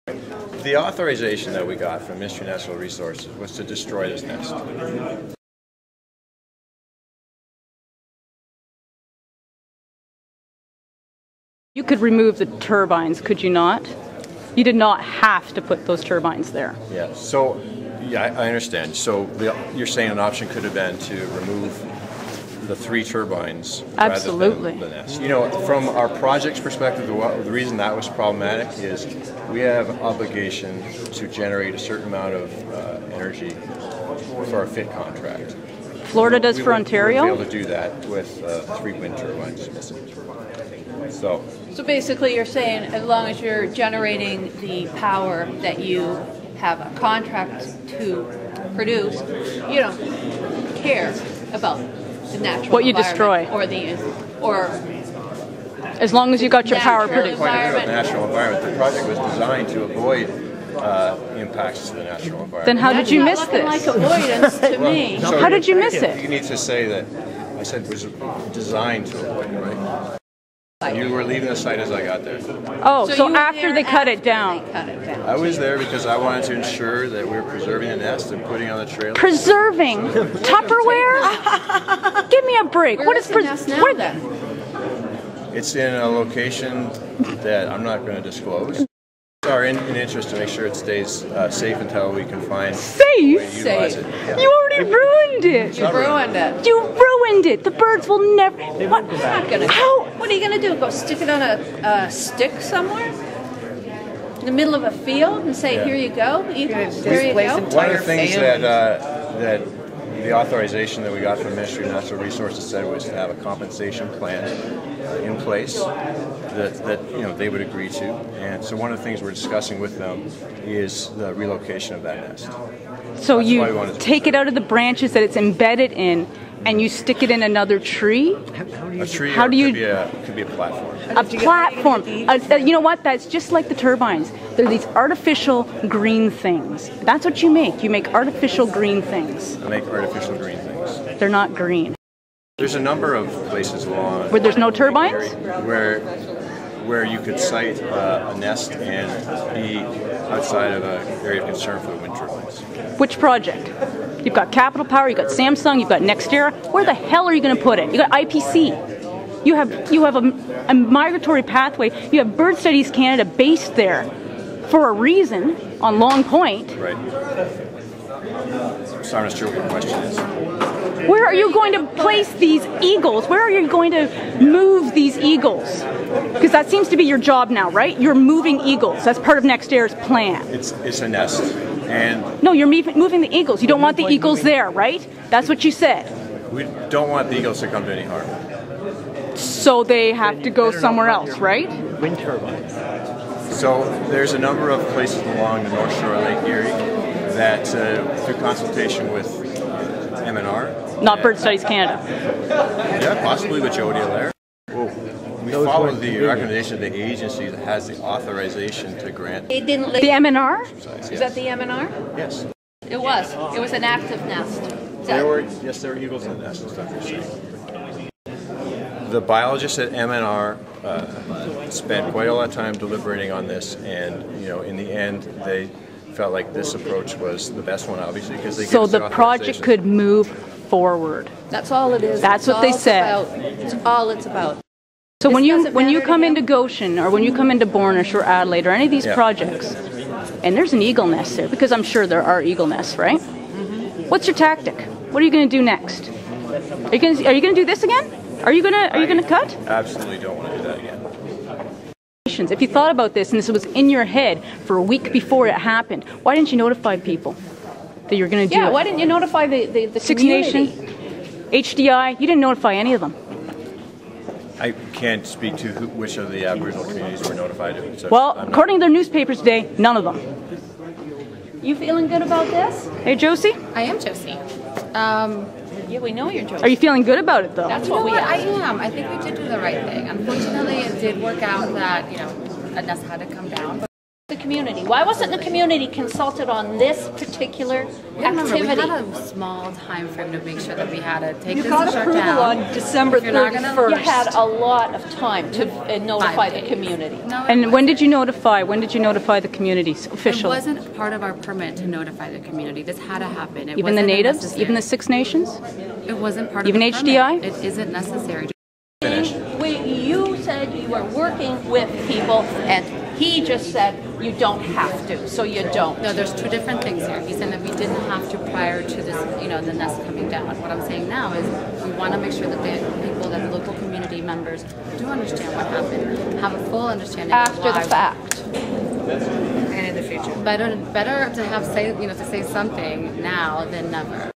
The authorization that we got from Ministry of Natural Resources was to destroy this nest. You could remove the turbines, could you not? You did not have to put those turbines there. Yeah, so, yeah, I understand. So you're saying an option could have been to remove the 3 turbines Absolutely. rather than the nest. You know, from our project's perspective, the reason that was problematic is we have an obligation to generate a certain amount of energy for our FIT contract. Florida does for Ontario? We wouldn't be able to do that with 3 wind turbines. So basically you're saying as long as you're generating the power that you have a contract to produce, you don't care about the natural what you destroy or as long as you got your power produced. The natural environment. The project was designed to avoid impacts to the natural environment. Then how did you miss this? Like avoidance to me. So how did you miss it? You need to say that I said it was designed to avoid it, right? You were leaving the site as I got there. Oh, so after they cut it down. I was there because I wanted to ensure that we were preserving the nest and putting on the trailer. Preserving? Tupperware? Give me a break. What is the nest now then? It's in a location that I'm not going to disclose. It's our interest to make sure it stays safe until we can find a way to utilize it. Yeah. You already ruined it. You ruined it. You ruined it. The birds will never. What? What are you going to do? Go stick it on a stick somewhere? In the middle of a field and say, here you go? There you go? One of the things that the authorization that we got from the Ministry of Natural Resources said was to have a compensation plan in place that they would agree to. And so one of the things we're discussing with them is the relocation of that nest. So you take it out of the branches that it's embedded in and you stick it in another tree? A tree could be a platform. A platform. You know what? That's just like the turbines. They're these artificial green things. That's what you make. You make artificial green things. I make artificial green things. They're not green. There's a number of places along where there's no turbines? Where you could site a nest and be outside of an area of concern for the wind turbines. Which project? You've got Capital Power, you've got Samsung, you've got Nextera. Where the hell are you going to put it? You got IPC. You have a migratory pathway. You have Bird Studies Canada based there for a reason on Long Point. Right. So I'm not sure what your question is. Where are you going to place these eagles? Where are you going to move these eagles? Because that seems to be your job now, right? You're moving eagles. That's part of Nextera's plan. It's a nest. And no, you're moving the eagles. You don't want the eagles there, right? That's what you said. We don't want the eagles to come to any harm. So they have to go somewhere else, right? Wind turbines. So there's a number of places along the North Shore of Lake Erie that, through consultation with MNR. Not Bird Studies Canada. Yeah, possibly with Jody Allaire. We follow the recommendation of the agency that has the authorization to grant. The MNR? Yes. Is that the MNR? Yes. It was. It was an active nest. There were eagles in the nest, is what you're saying. The biologists at MNR spent quite a lot of time deliberating on this, and in the end, they felt like this approach was the best one, obviously, because they. So the project could move forward. That's all it is. That's what they said. It's all it's about. So when you come into Goshen or when you come into Bornish or Adelaide or any of these projects, and there's an eagle nest there, because I'm sure there are eagle nests, right? Mm-hmm. What's your tactic? What are you going to do next? Are you going to do this again? Are you going to cut? Absolutely don't want to do that again. If you thought about this and this was in your head for a week before it happened, why didn't you notify people that you're going to do it? Yeah, why didn't you notify the Six Nation, HDI? You didn't notify any of them. I can't speak to which of the Aboriginal communities were notified of it. So well, according to their newspapers today, none of them. You feeling good about this? Hey, Josie? I am Josie. Yeah, we know you're Josie. Are you feeling good about it, though? That's what I am. I think we did do the right thing. Unfortunately, it did work out that, a nest had to come down. The community. Why wasn't the community consulted on this particular Remember, we activity? had a small time frame to make sure that we had to take You this got shut approval down. on December If you're not gonna- 31st. You had a lot of time to notify 5 the days. community. No, it And when wasn't. did you notify? When did you notify the communities It officially? wasn't part of our permit to notify the community. This had to happen. It Even the wasn't natives? necessary. Even the Six Nations? It wasn't part even of the HDI? permit. It isn't necessary. You said you were working with people, and he just said you don't have to, so you don't. No, there's two different things here. He's saying that we didn't have to prior to this, the nest coming down. What I'm saying now is we want to make sure that the people, that the local community members do understand what happened, have a full understanding After of why. the fact. And in the future. Better to have to say something now than never.